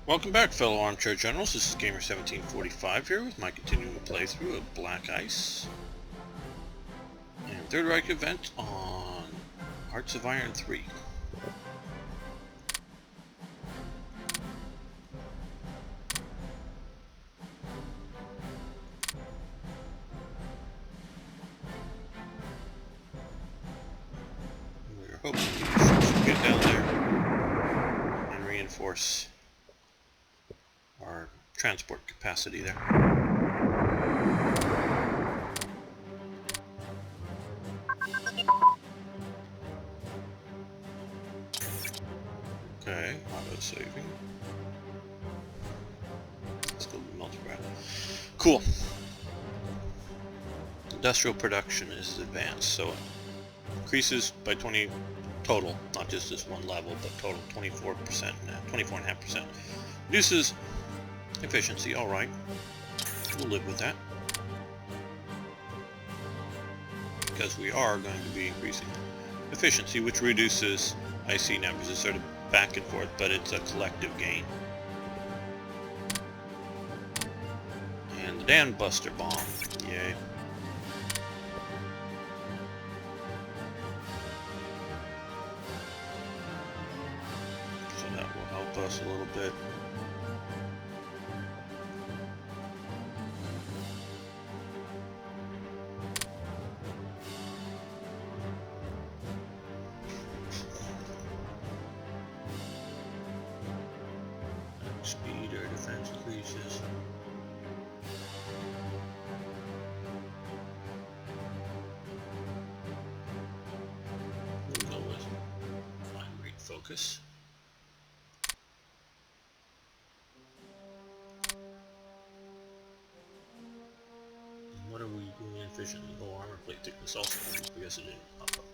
Welcome back, fellow armchair generals. This is Gamer1745 here with my continuing playthrough of BlackICE and Third Reich Event on Hearts of Iron 3. We're hoping we should get down there and reinforce our transport capacity there. Okay, auto saving. Let's go to multi-brand. Cool. Industrial production is advanced, so it increases by 20 total, not just this one level, but total 24%, 24.5%. Reduces efficiency, alright. We'll live with that. Because we are going to be increasing efficiency, which reduces IC numbers. It's sort of back and forth, but it's a collective gain. And the Dam Buster Bomb. Yay. So that will help us a little bit. Speed or defense increases. We'll go with fine rate focus. And what are we doing efficiently? Low armor plate thickness also. I guess it didn't pop up.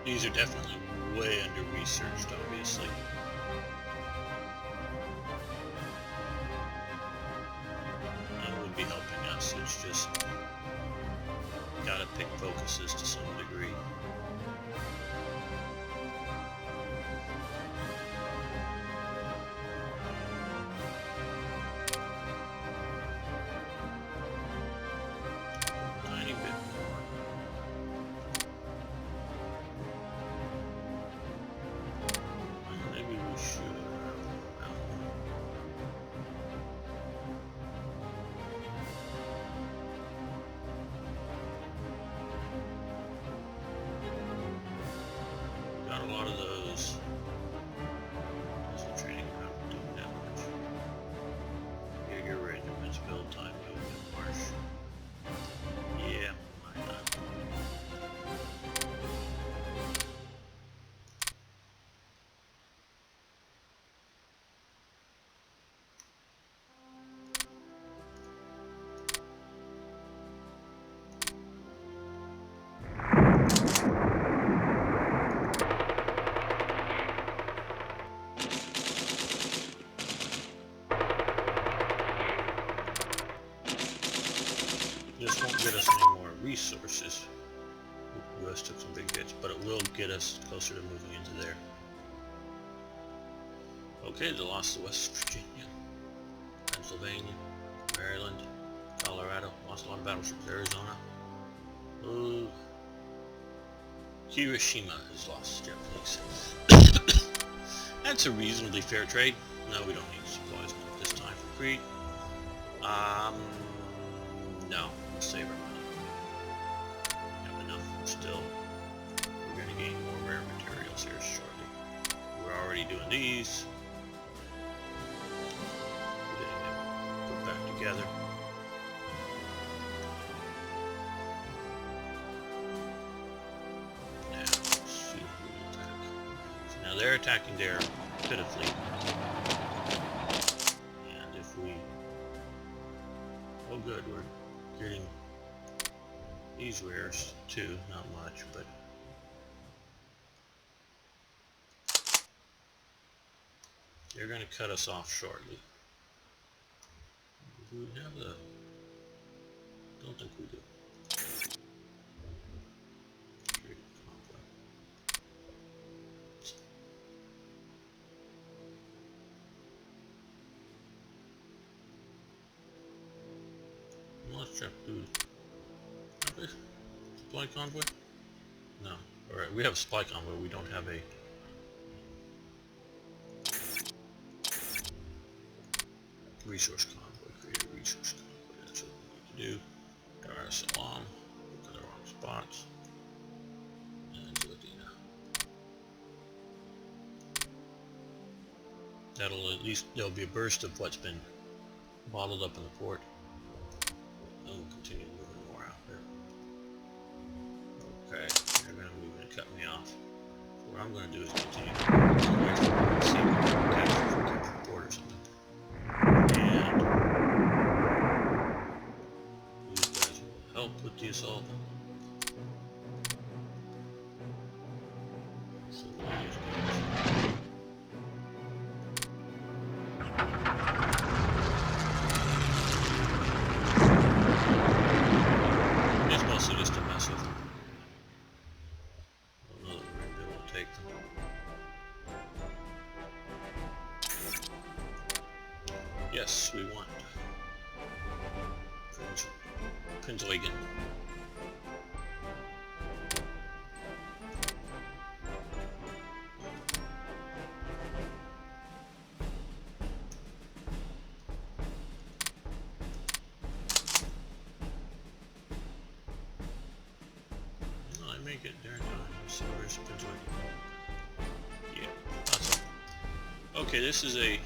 These are definitely way under-researched, obviously. That would be helping us, it's just gotta pick focuses to some degree. Tiny bit more. Maybe we should. Got a lot of those. Just training, we're not doing that much. Yeah, your regiment's build time movement marsh. Yeah, might not. This won't get us any more resources. The US took some big hits, but it will get us closer to moving into there. Okay, they lost to West Virginia, Pennsylvania, Maryland, Colorado, lost a lot of battleships, Arizona. Ooh. Hiroshima has lost Japanese. That's a reasonably fair trade. No, we don't need supplies this time for Crete. No, we'll save our money. Have enough still. We're going to gain more rare materials here shortly. already doing these. Getting them put back together. Now, let's see if we attack. So now they're attacking their pit fleet. And if we... Oh good, we're getting these wares too, not much, but... They're going to cut us off shortly. Do we have the... Don't think we do. Trade convoy. Let's check. Okay. Supply convoy? No. Alright, we have a supply convoy. We don't have a... resource convoy. Create a resource convoy. That's what we need to do. Dar es Salaam. Look at the wrong spots. And Zodina. That'll at least, there'll be a burst of what's been bottled up in the port. And we'll continue moving more out there. Okay, they're going to move and cut me off. So what I'm going to do is continue away from see if we can capture the port or something. And these guys will help with the assault. So these guys. It's mostly just to mess with them. I don't know that we're going to be able to take them. Yes, we want Prinzeugen. No, I make it there in time. So where's Prinzeugen? Yeah, awesome. Okay, this is a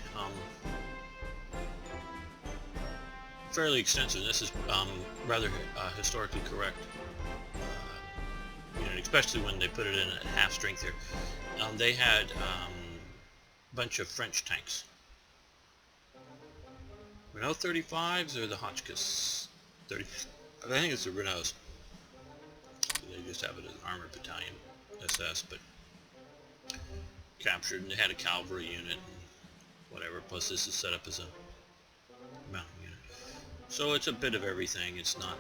fairly extensive. This is rather historically correct, you know, especially when they put it in at half strength here. They had a bunch of French tanks. Renault 35s or the Hotchkiss 30? I think it's the Renaults. They just have it as an armored battalion SS, but captured, and they had a cavalry unit and whatever. Plus, this is set up as a mountain unit. So it's a bit of everything. It's not,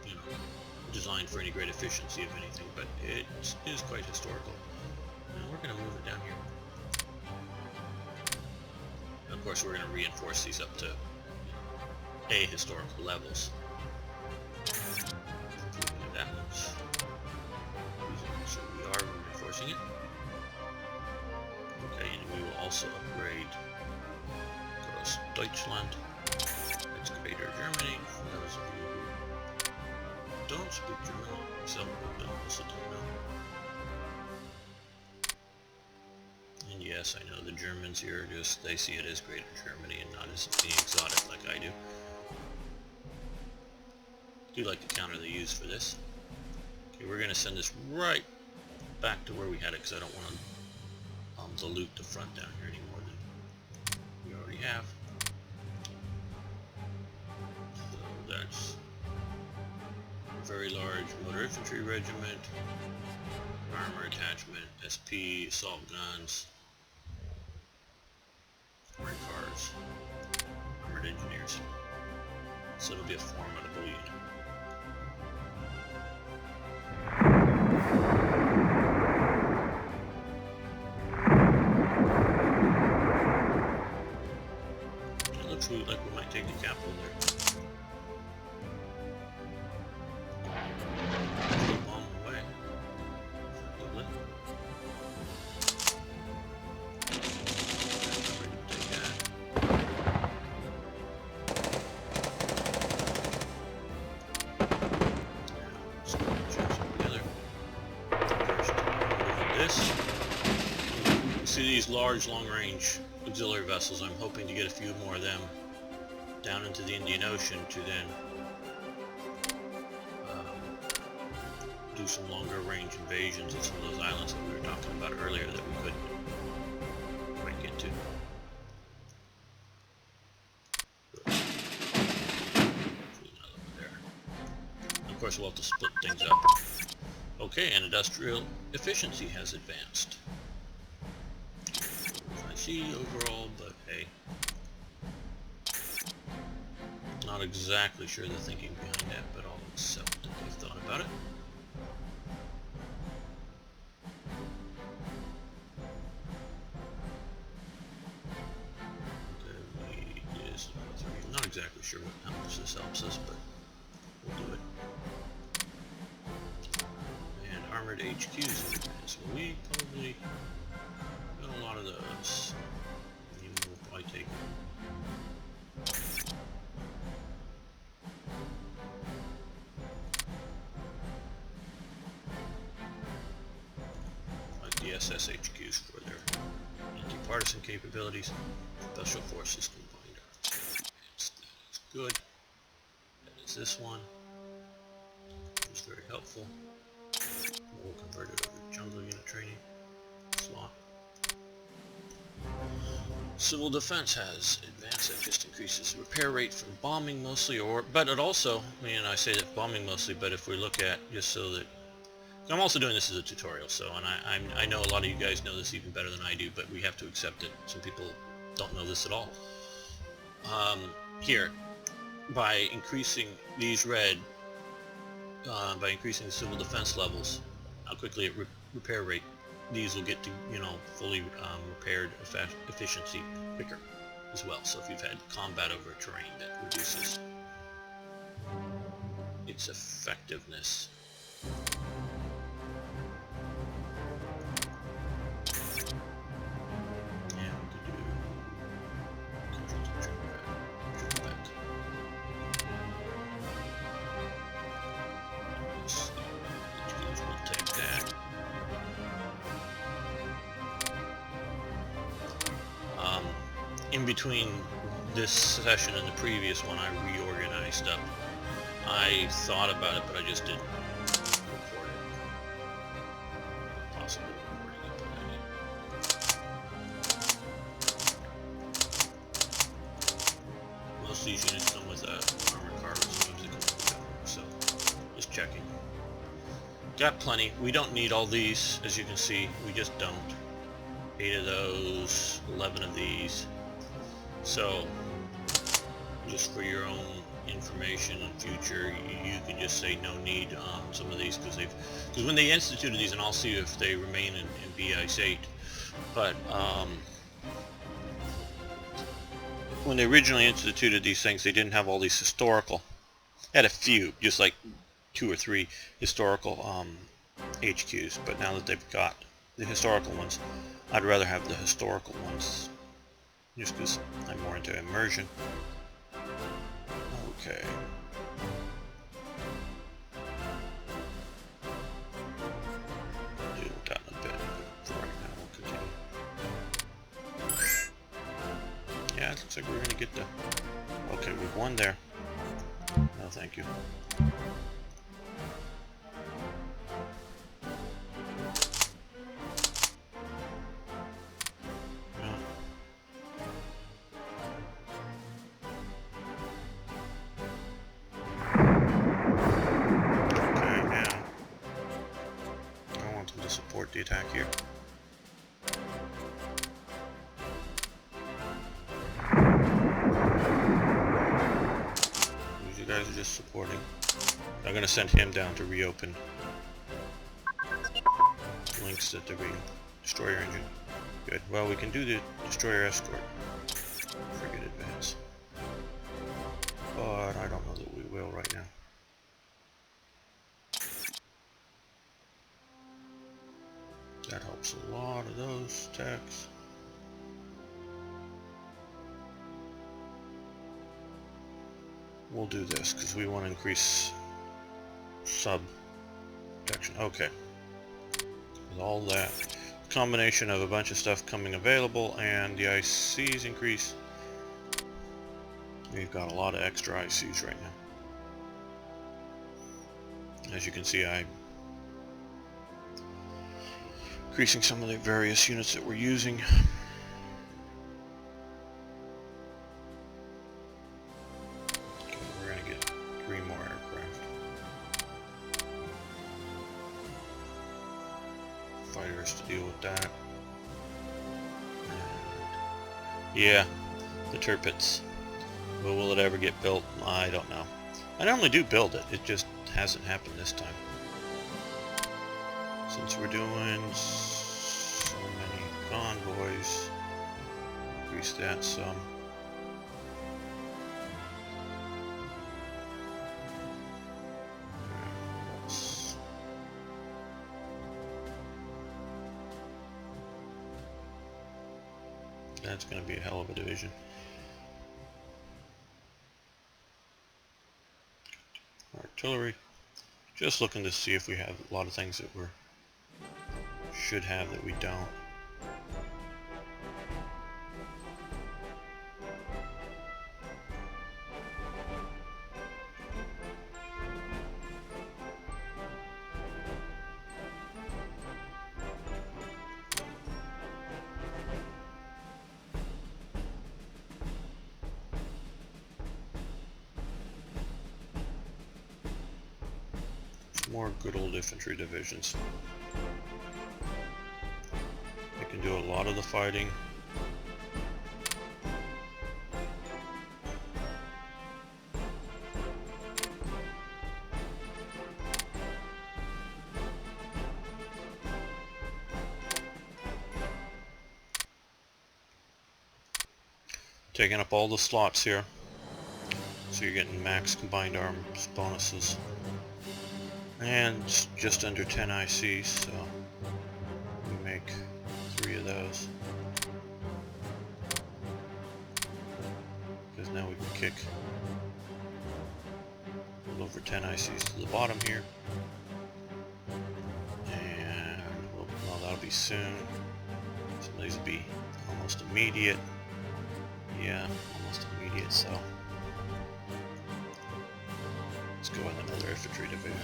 you know, designed for any great efficiency of anything, but it is quite historical. And we're going to move it down here. And of course, we're going to reinforce these up to historical levels. That looks. So we are reinforcing it. Okay, and we will also upgrade Deutschland, Excavator Germany, for those of you who don't speak German, except who don't listen to me. And yes, I know the Germans here, just they see it as Greater Germany and not as being exotic like I do. I do like the counter they use for this. Okay, we're going to send this right back to where we had it, because I don't want to dilute the front down here any more than we already have. So that's a very large motor infantry regiment, armor attachment, SP, assault guns, armored cars, armored engineers. So it'll be a formidable unit. It looks like we might take the capital there. Bomb away. Lovely. Take that. to these large, long-range auxiliary vessels. I'm hoping to get a few more of them down into the Indian Ocean to then do some longer-range invasions of some of those islands that we were talking about earlier that we couldn't quite get to. Of course, we'll have to split things up. Okay, and industrial efficiency has advanced. I see overall, but hey, not exactly sure the thinking behind that, but I'll accept that they've thought about it. Okay, is not exactly sure how much this helps us, but we'll do it. And armored HQs in advance. Well, we probably got a lot of those. We'll probably take them. Like the SSHQs for their anti-partisan capabilities. Special Forces Combined Arms. That is good. That is this one. It's very helpful. We'll convert it over to jungle unit training slot. Civil defense has advanced that just increases repair rate from bombing mostly, but it also, I mean, I say that bombing mostly, but if we look at just so that I'm also doing this as a tutorial, so, and I know a lot of you guys know this even better than I do, but we have to accept it. Some people don't know this at all. Here, by increasing these red, by increasing the civil defense levels, how quickly at repair rate these will get to, you know, fully repaired efficiency quicker as well. So if you've had combat over terrain, that reduces its effectiveness. Yeah, we could do control to back. We'll take that. In between this session and the previous one, I reorganized up. I thought about it, but I just didn't record it. Possibly recording it, but I didn't. Most of these units come with armored cars, sometimes they come with that, so just checking. Got plenty. We don't need all these, as you can see. We just don't. 8 of those, 11 of these. So, just for your own information in future, you can just say no need on some of these, because when they instituted these, and I'll see if they remain in BlackICE 8, but when they originally instituted these things, they didn't have all these historical. They had a few, just like 2 or 3 historical HQs, but now that they've got the historical ones, I'd rather have the historical ones, just because I'm more into immersion. Okay. Deal with that in a bit. For right now, we'll continue. Yeah, it looks like we're going to get the... Okay, we've won there. No, thank you. Support the attack here. You guys are just supporting. I'm going to send him down to reopen links at the destroyer engine. Good. Well, we can do the destroyer escort. Frigate advance. But I don't know that we will right now. That helps a lot of those attacks. We'll do this because we want to increase sub protection. Okay. With all that, combination of a bunch of stuff coming available and the ICs increase. We've got a lot of extra ICs right now. As you can see, I'm increasing some of the various units that we're using. Okay, we're going to get 3 more aircraft. Fighters to deal with that. And yeah, the Tirpitz. But will it ever get built? I don't know. I normally do build it, it just hasn't happened this time. Since we're doing so many convoys, increase that some. That's going to be a hell of a division. Artillery. Just looking to see if we have a lot of things that we should have that we don't. More good old infantry divisions. They can do a lot of the fighting. Taking up all the slots here. So you're getting max combined arms bonuses. And just under 10 ICs, so we make 3 of those. Because now we can kick a little over 10 ICs to the bottom here. And well, that'll be soon. Some of these will be almost immediate. Yeah, almost immediate, so let's go with another infantry division.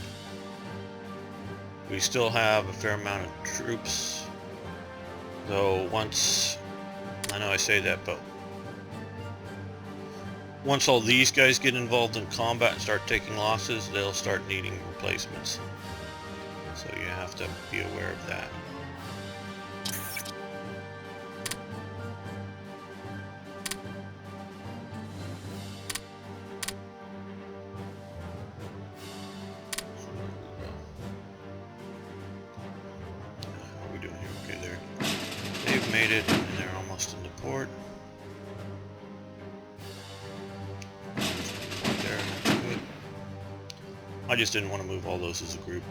We still have a fair amount of troops, though once, I know I say that, but once all these guys get involved in combat and start taking losses, they'll start needing replacements. So you have to be aware of that. Made it, and they're almost into port. There, good. I just didn't want to move all those as a group.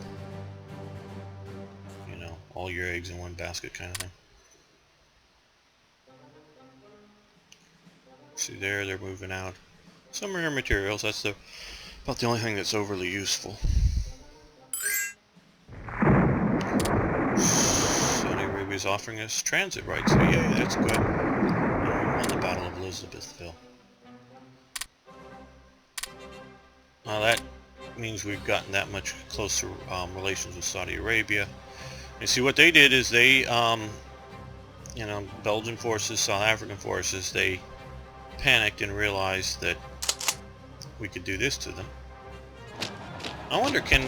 You know, all your eggs in one basket kind of thing. See there, they're moving out. Some rare materials, that's about the only thing that's overly useful. Is offering us transit rights, so yeah, that's good. And we won the Battle of Elizabethville. Now that means we've gotten that much closer relations with Saudi Arabia. And see what they did is they, you know, Belgian forces, South African forces, they panicked and realized that we could do this to them. I wonder, can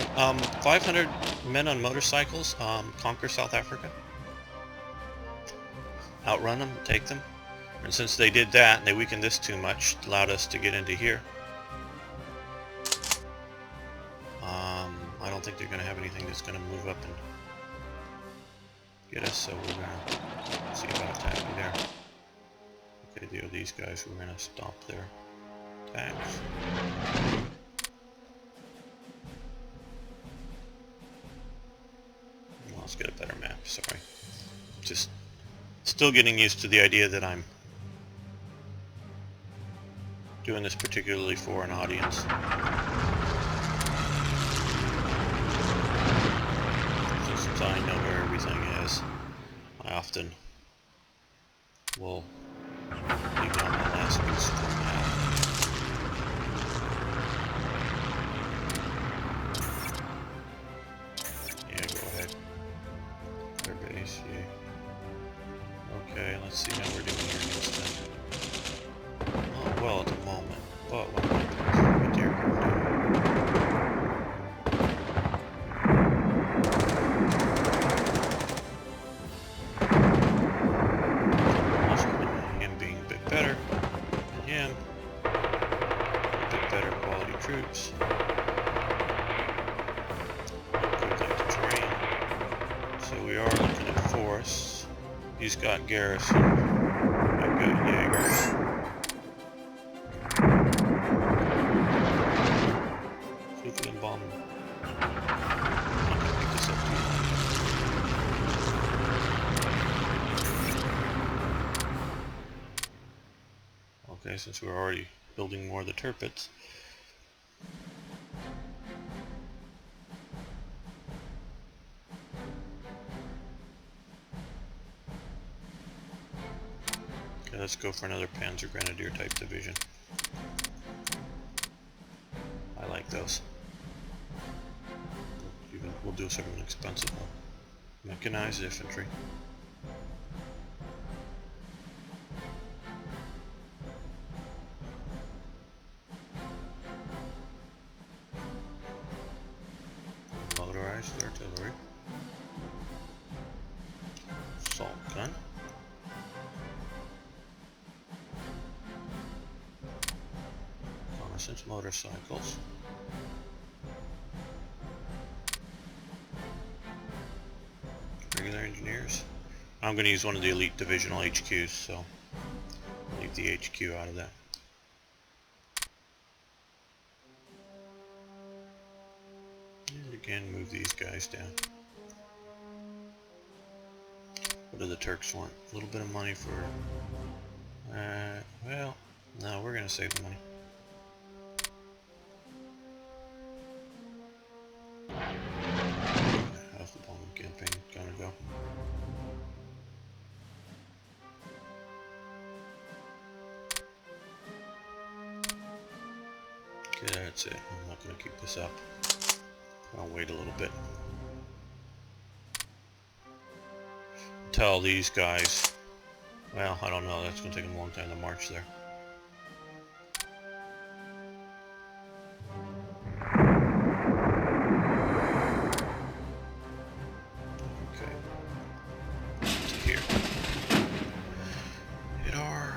500 men on motorcycles conquer South Africa? Outrun them, take them? And since they did that and they weakened this too much, it allowed us to get into here. I don't think they're going to have anything that's going to move up and get us, so we're going to see about attacking there. Okay, deal these guys, we're going to stop their attacks. Well, let's get a better map, sorry. Just still getting used to the idea that I'm doing this particularly for an audience. So since I know where everything is, I often will leave it on the last piece for now. Yeah, go ahead. Their base, yeah. Okay, let's see how we're doing here against them. Oh, well, at the moment. But what happens? The deer come down. Also, him being a bit better than him. A bit better quality troops. Improve like the terrain. So we are looking at forests. He's got garrison. I've got Jaegers. See if we can bomb them. I'm not gonna pick this up too long. Okay, since we're already building more of the turpits. Okay, let's go for another Panzer Grenadier type division. I like those. We'll do some expensive one. Mechanized infantry. Motorized artillery. Assault gun. Reconnaissance motorcycles. Regular engineers. I'm going to use one of the elite divisional HQs, so I'll leave the HQ out of that. And again, move these guys down. What do the Turks want? A little bit of money for... well, no, we're going to save the money. How's the bombing campaign going to go? Okay, that's it. I'm not going to keep this up. I'll wait a little bit. Tell these guys, well, I don't know, that's going to take them a long time to march there. Okay. To here. Hit R.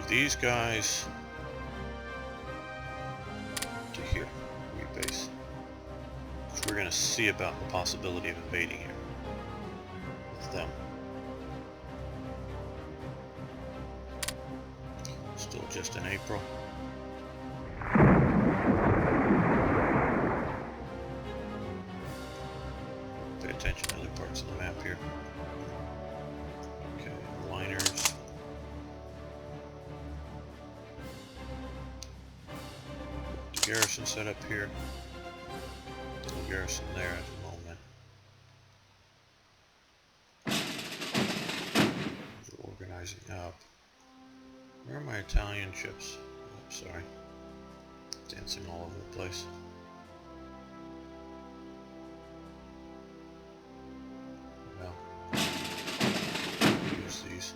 These guys to here, rebase. So we're going to see about the possibility of invading here with them. Still just in April. Pay attention to other parts of the map here. Okay, liners. Garrison set up here. No garrison there at the moment. We're organizing up. Where are my Italian ships? Oh, sorry. Dancing all over the place. Well, use these.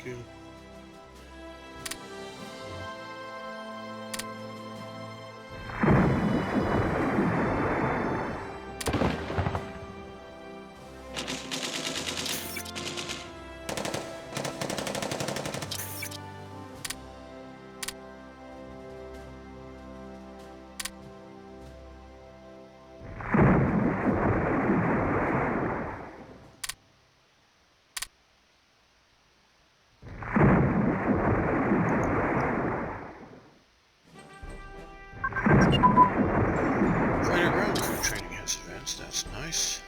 you. Fighter ground crew training has advanced, that's nice.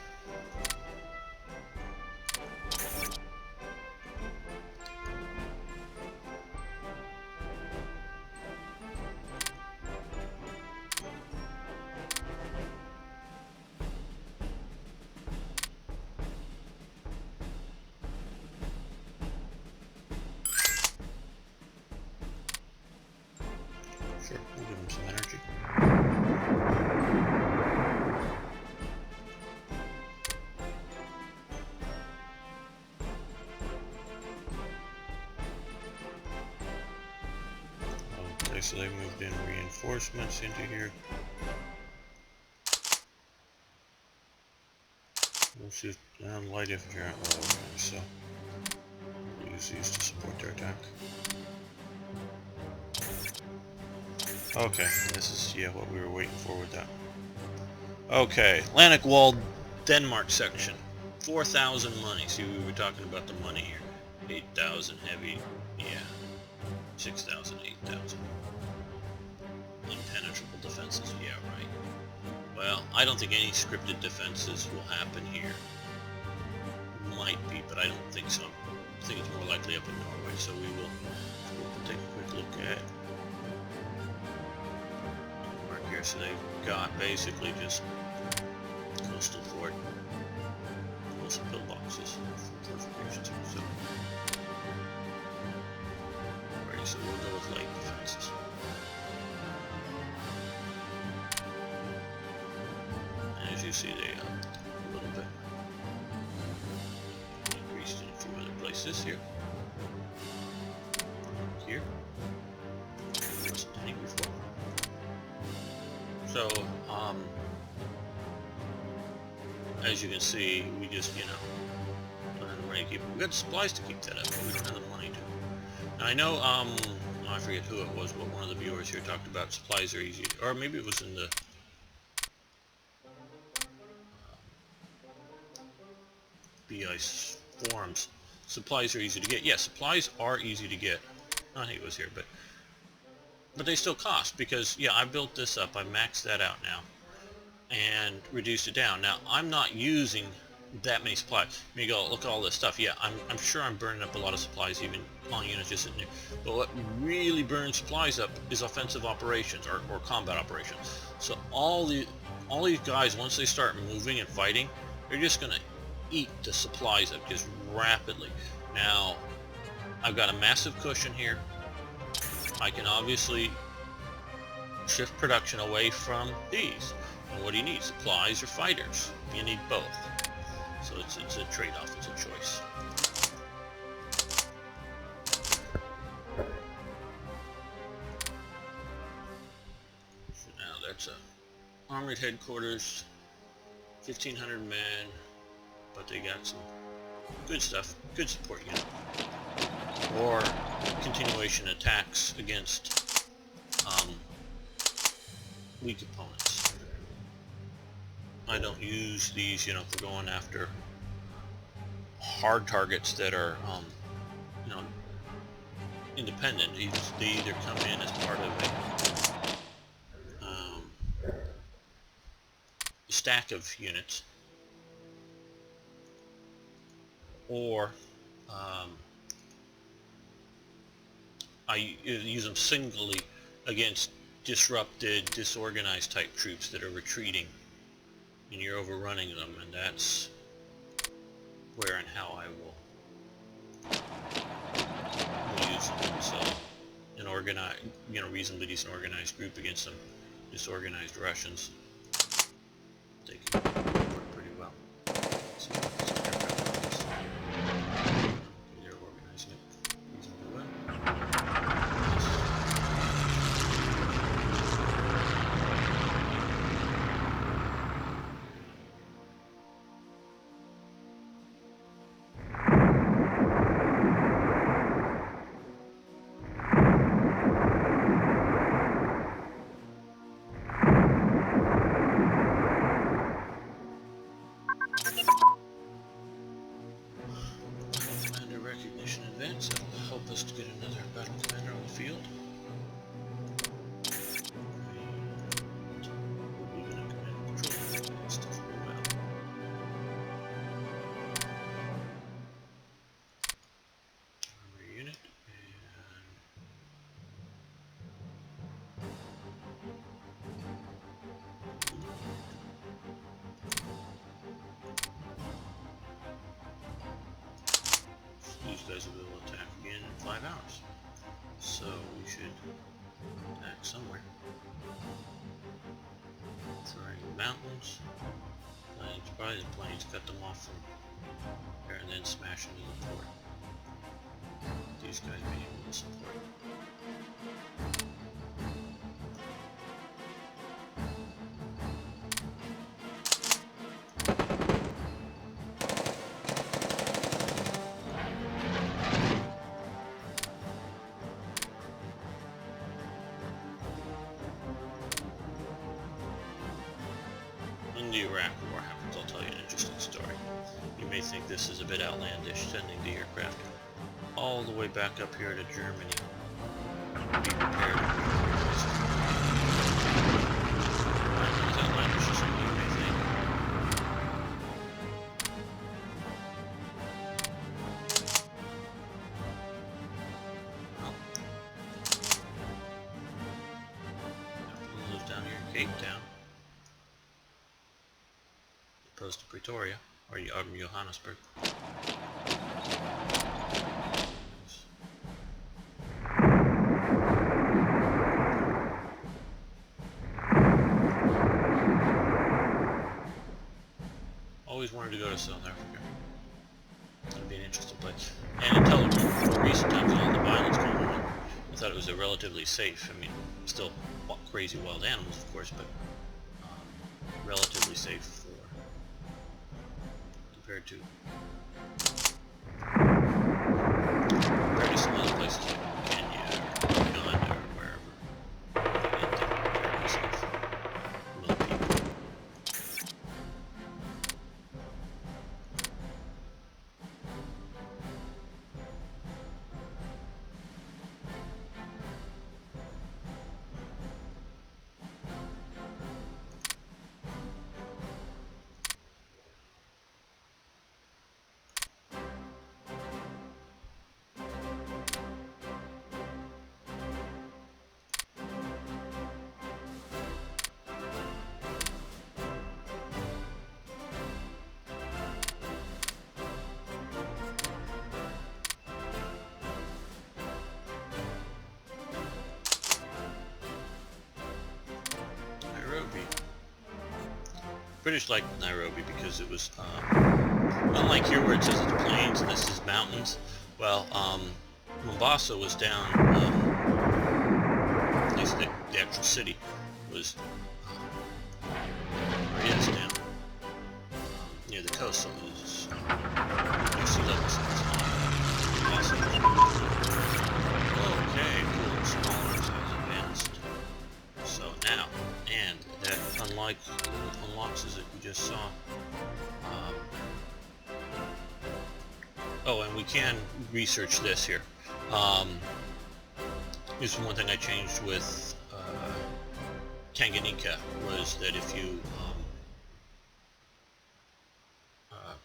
Sure, we'll give him some energy. Okay, so they moved in reinforcements into here. We'll see light infantry aren't well organized, so we'll use these to support their attack. Okay, this is, yeah, what we were waiting for with that. Okay, Atlantic Wall, Denmark section. 4,000 money. See, we were talking about the money here. 8,000 heavy, yeah. 6,000, 8,000. Impenetrable defenses, yeah, right. Well, I don't think any scripted defenses will happen here. Might be, but I don't think so. I think it's more likely up in Norway, so we'll take a quick look at Denmark here. So they've got basically just coastal fort, coastal pillboxes, fortifications. So, alrighty, so we'll go with light defenses. As you see, they up a little bit. Increased in a few other places here. Here. Wasn't any before. So, as you can see, we just, you know, don't have the money to keep. We got the supplies to keep that up, but we don't have the money to. Now I know, I forget who it was, but one of the viewers here talked about supplies are easy, or maybe it was in the BlackICE forums. Supplies are easy to get. Yeah, supplies are easy to get. I think it was here, but they still cost because, yeah, I built this up. I maxed that out now and reduced it down. Now I'm not using that many supplies. You go look at all this stuff. Yeah, I'm sure I'm burning up a lot of supplies even on units just sitting there. But what really burns supplies up is offensive operations or combat operations. So all these guys, once they start moving and fighting, they're just gonna eat the supplies up just rapidly. Now I've got a massive cushion here. I can obviously shift production away from these. And what do you need? Supplies or fighters? You need both. So it's a trade-off, it's a choice. So now that's a armored headquarters, 1,500 men, but they got some good stuff, good support unit. Or continuation attacks against weak opponents. I don't use these, you know, for going after hard targets that are, you know, independent. They either come in as part of a stack of units, or I use them singly against disrupted, disorganized type troops that are retreating and you're overrunning them, and that's where and how I will use them. So an organized, you know, reasonably decent organized group against some disorganized Russians, they can work pretty well. So, they're organizing it 5 hours. So we should attack somewhere. Throwing mountains. Planes, probably the planes, cut them off from there and then smash into the port. These guys being able to support. In the Iraq War happens, I'll tell you an interesting story. You may think this is a bit outlandish, sending the aircraft all the way back up here to Germany. Be prepared. It's outlandish as something you may think. Well, capital is down here in Cape Town, opposed to Pretoria, or Johannesburg. Always wanted to go to South Africa. That'd be an interesting place. And until recent times, all the violence going on, I thought it was a relatively safe. I mean, still crazy wild animals, of course, but relatively safe for compared to some other places like Kenya or Uganda or wherever. Fairly safe. Little people. British liked Nairobi because it was, unlike here where it says it's plains and this is mountains, well, Mombasa was down, at least the actual city was, or is down, near the coast, so it was near sea level, so it's Mombasa. Okay, cool, smaller as advanced. So now, and that unlocks as you just saw. Oh, and we can research this here. This is one thing I changed with Tanganyika, was that if you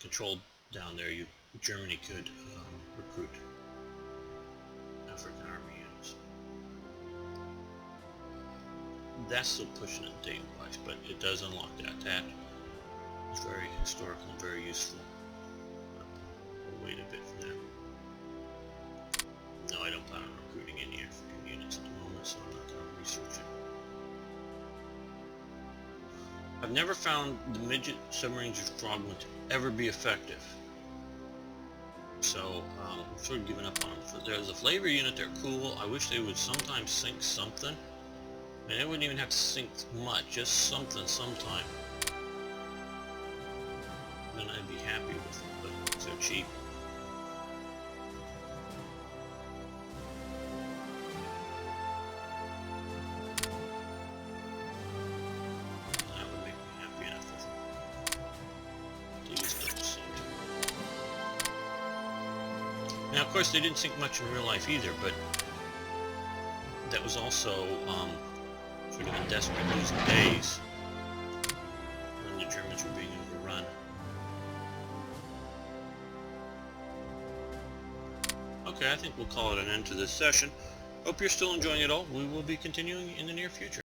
controlled down there, Germany could recruit African army units. That's still pushing it date-wise, but it does unlock that. That is very historical and very useful. We'll wait a bit for that. No, I don't plan on recruiting any African units at the moment, so I'm not going to research it. I've never found the midget submarines or frogmen to ever be effective. So, I'm sort of giving up on them. So there's a flavor unit, they're cool. I wish they would sometimes sink something. And they wouldn't even have to sink much, just something sometime. Then I'd be happy with them, but they're cheap. That would make me happy enough with them. They just don't sink. Now, of course, they didn't sink much in real life either, but that was also sort of in desperate losing days when the Germans were being overrun. Okay, I think we'll call it an end to this session. Hope you're still enjoying it all. We will be continuing in the near future.